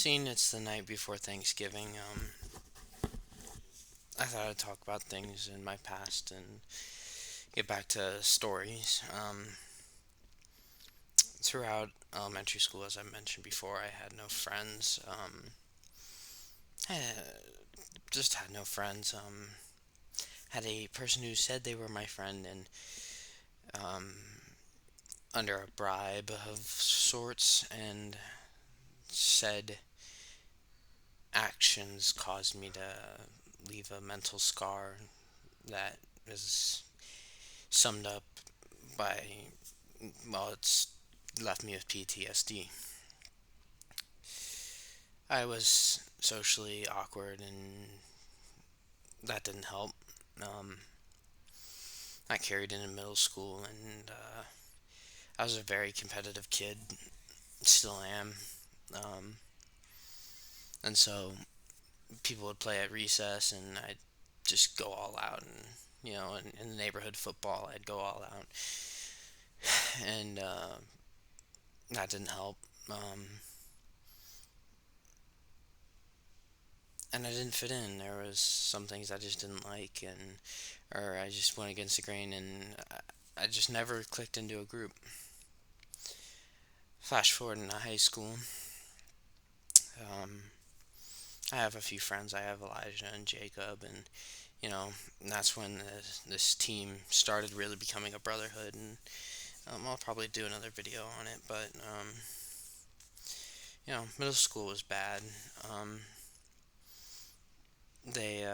Seeing it's the night before Thanksgiving, I thought I'd talk about things in my past and get back to stories. Throughout elementary school, as I mentioned before, I had no friends. Eh, just had no friends. Had a person who said they were my friend, and um, under a bribe of sorts, and said actions caused me to leave a mental scar that is summed up by, well, it's left me with PTSD. I was socially awkward, and that didn't help. Um, I carried into middle school, and I was a very competitive kid, still am. Um, and so people would play at recess, and I'd just go all out. And, in the neighborhood football, I'd go all out. And that didn't help. Um, and I didn't fit in. There was some things I just didn't like, and or I just went against the grain, and I just never clicked into a group. Flash forward into high school, um, I have a few friends. I have Elijah and Jacob, and that's when this team started really becoming a brotherhood. And I'll probably do another video on it, but middle school was bad. Um, they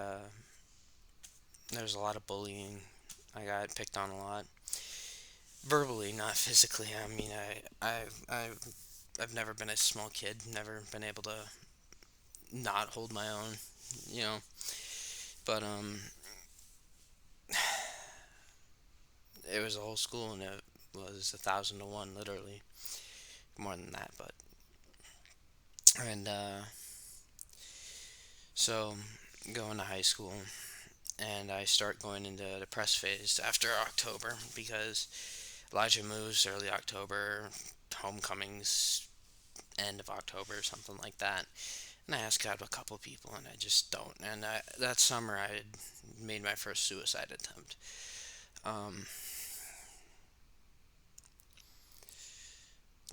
There was a lot of bullying. I got picked on a lot, verbally, not physically. I mean, I've never been a small kid. Never been able to not hold my own. You know, but it was a whole school, and it was 1,000 to 1, literally, more than that. But and so going to high school, and I start going into the depressed phase after October because Elijah moves early October, homecomings end of October, something like that. And I asked God a couple people, and I just don't. And that summer, I had made my first suicide attempt. Um,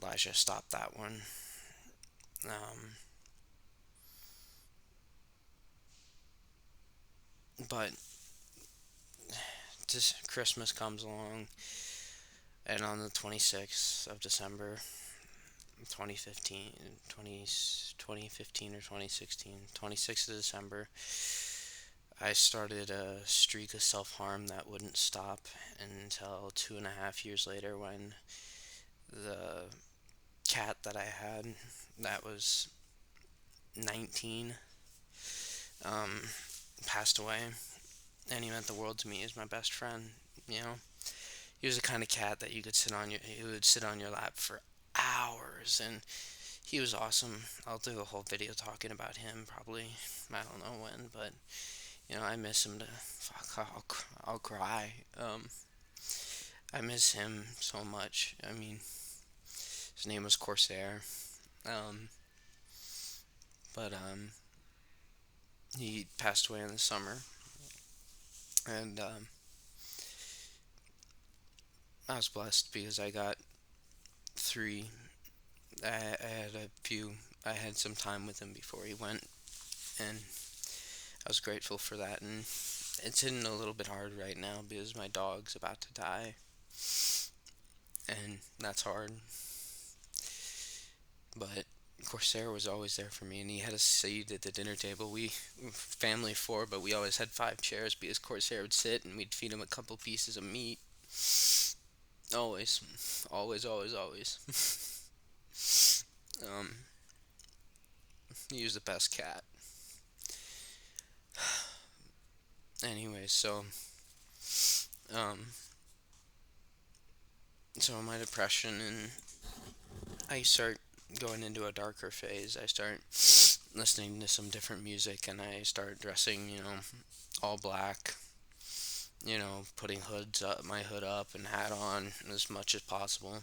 Elijah stopped that one. Um, but just Christmas comes along, and on the 26th of December, 2015, 2015 or 2016, 26th of December, I started a streak of self harm that wouldn't stop until 2.5 years later when the cat that I had, that was 19, um, passed away. And he meant the world to me as my best friend. You know, he was the kind of cat that he would sit on your lap for hours, and he was awesome. I'll do a whole video talking about him, probably. I don't know when, but I miss him to fuck. I'll cry. I miss him so much. I mean, his name was Corsair. Um, but he passed away in the summer, and I was blessed because I got three. I had a few. I had some time with him before he went, and I was grateful for that. And it's hitting a little bit hard right now because my dog's about to die, and that's hard. But Corsair was always there for me, and he had a seat at the dinner table. We family of four, but we always had 5 chairs because Corsair would sit, and we'd feed him a couple pieces of meat. Always, always, always, always. um, he was the best cat. Anyway, um, so my depression, and I start going into a darker phase. I start listening to some different music, and I start dressing, all black. Putting my hood up and hat on as much as possible.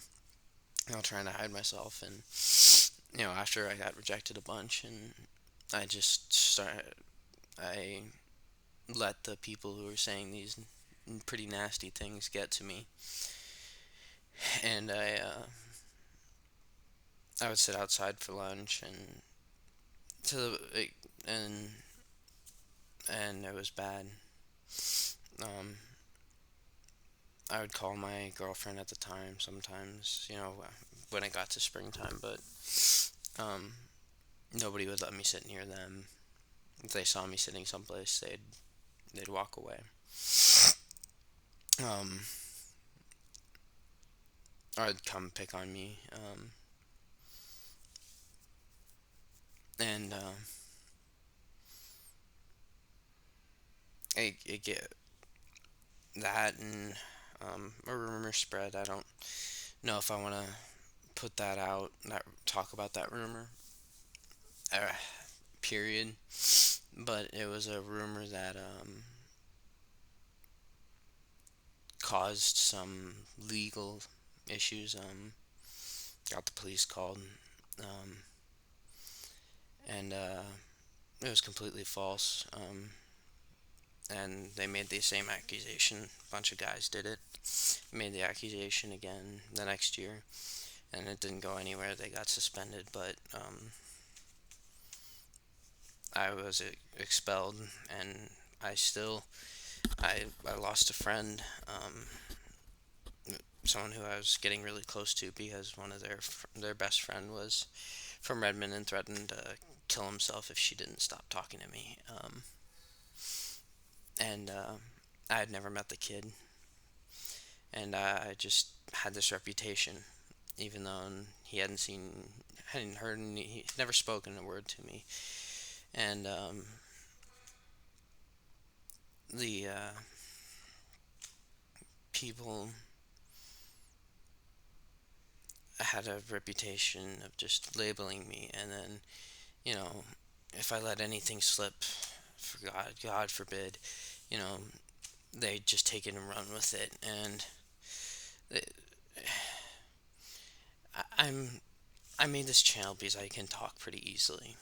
Trying to hide myself, and After I got rejected a bunch, and I just started, I let the people who were saying these pretty nasty things get to me, and I would sit outside for lunch, to the and and it was bad. Um, I would call my girlfriend at the time sometimes, when it got to springtime, but um, nobody would let me sit near them. If they saw me sitting someplace, they'd walk away. Um, or I'd come pick on me. And it get that and a rumor spread. I don't know if I want to put that out, that talk about that rumor. Uh, Period. But it was a rumor that caused some legal issues. Got the police called, um, and it was completely false. And they made the same accusation. A bunch of guys did it. Made the accusation again the next year, and it didn't go anywhere. They got suspended, but I was expelled, and I still I lost a friend, someone who I was getting really close to because one of their best friend was from Redmond and threatened to kill himself if she didn't stop talking to me. And I had never met the kid, and I just had this reputation, even though he hadn't heard, he'd never spoken a word to me, and the people had a reputation of just labeling me, and then you know if I let anything slip, for God forbid, you know they just take it and run with it, and it, I'm I made this channel because I can talk pretty easily,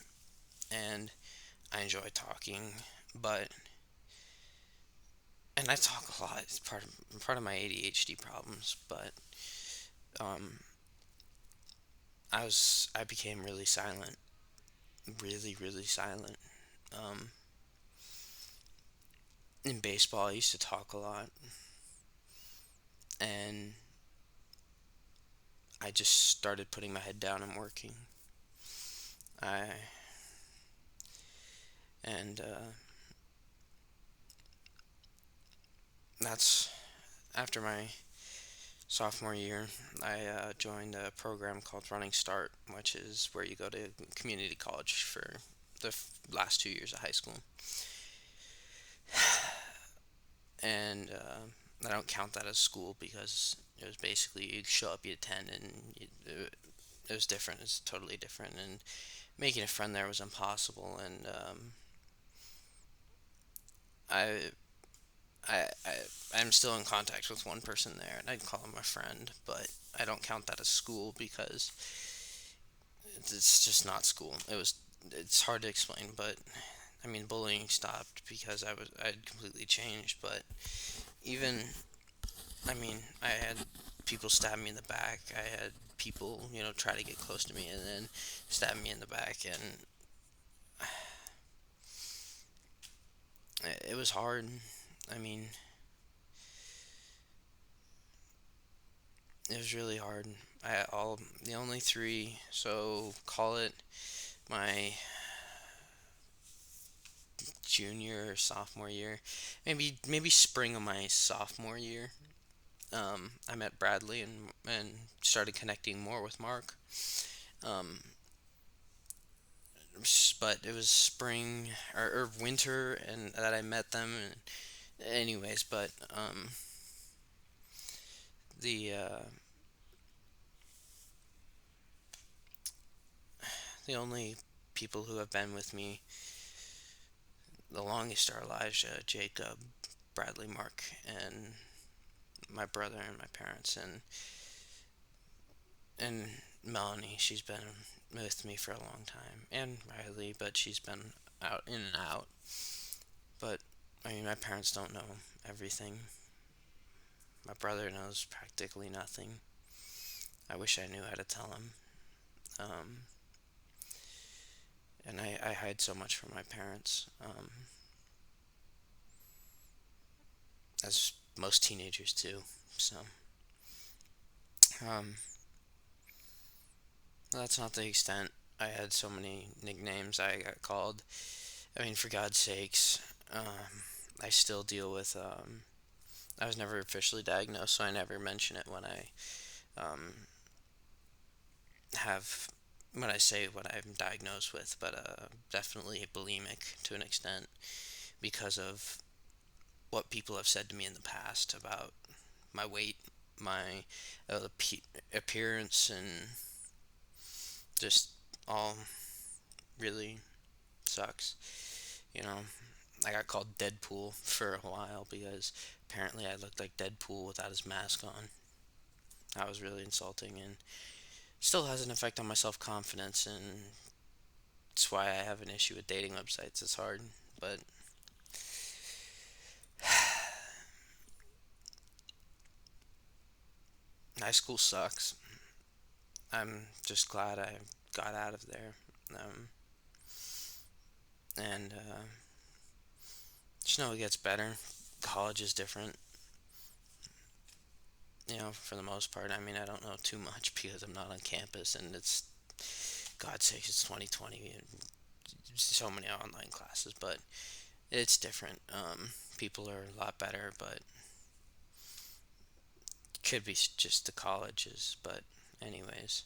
and I enjoy talking, but and I talk a lot. It's part of my ADHD problems, but um, I became really silent, really silent. Um, in baseball, I used to talk a lot, and I just started putting my head down and working. I and That's after my sophomore year. I joined a program called Running Start, which is where you go to community college for the last 2 years of high school. And I don't count that as school because it was basically you show up, you attend, and it was different. It's totally different, and making a friend there was impossible. And I, I'm still in contact with one person there, and I'd call him a friend, but I don't count that as school because it's just not school. It's hard to explain, but I mean bullying stopped because I'd completely changed. But even I mean I had people stab me in the back. I had people try to get close to me and then stab me in the back, and it was hard. I mean, it was really hard. The only three, so call it my junior or sophomore year, maybe spring of my sophomore year. I met Bradley and started connecting more with Mark. Um, but it was spring or winter and that I met them. And anyways, but the the only people who have been with me the longest are Elijah, Jacob, Bradley, Mark, and my brother and my parents, and Melanie, she's been with me for a long time, and Riley, but she's been out in and out. But I mean, my parents don't know everything. My brother knows practically nothing. I wish I knew how to tell him. Um, and I hide so much from my parents, as most teenagers do. So, um, that's not the extent. I had so many nicknames I got called. I mean, for God's sakes, I still deal with. I was never officially diagnosed, so I never mention it um, have when I say what I'm diagnosed with. But definitely bulimic to an extent because of what people have said to me in the past about my weight, my appearance, and just all really sucks. You know, I got called Deadpool for a while because apparently I looked like Deadpool without his mask on. That was really insulting and still has an effect on my self confidence, and it's why I have an issue with dating websites. It's hard, but high school sucks. I'm just glad I got out of there. Um, and just know it gets better. College is different, for the most part. I mean, I don't know too much because I'm not on campus, and it's, God's sake, it's 2020 and so many online classes, but it's different. People are a lot better, but could be just the colleges. But, anyways,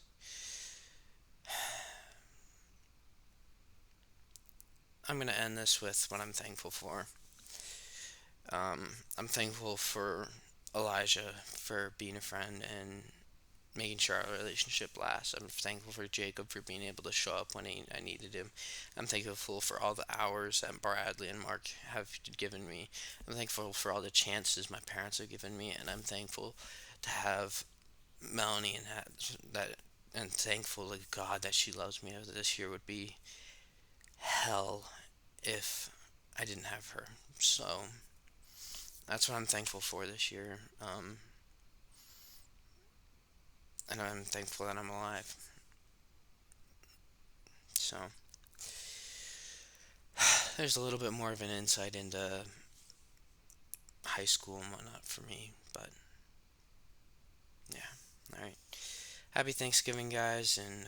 I'm going to end this with what I'm thankful for. I'm thankful for Elijah for being a friend and making sure our relationship lasts. I'm thankful for Jacob for being able to show up when I needed him. I'm thankful for all the hours that Bradley and Mark have given me. I'm thankful for all the chances my parents have given me, and I'm thankful to have Melanie and that and thankful to God that she loves me. This year would be hell if I didn't have her. So that's what I'm thankful for this year. And I'm thankful that I'm alive. So there's a little bit more of an insight into high school and whatnot for me. But yeah, all right. Happy Thanksgiving, guys, and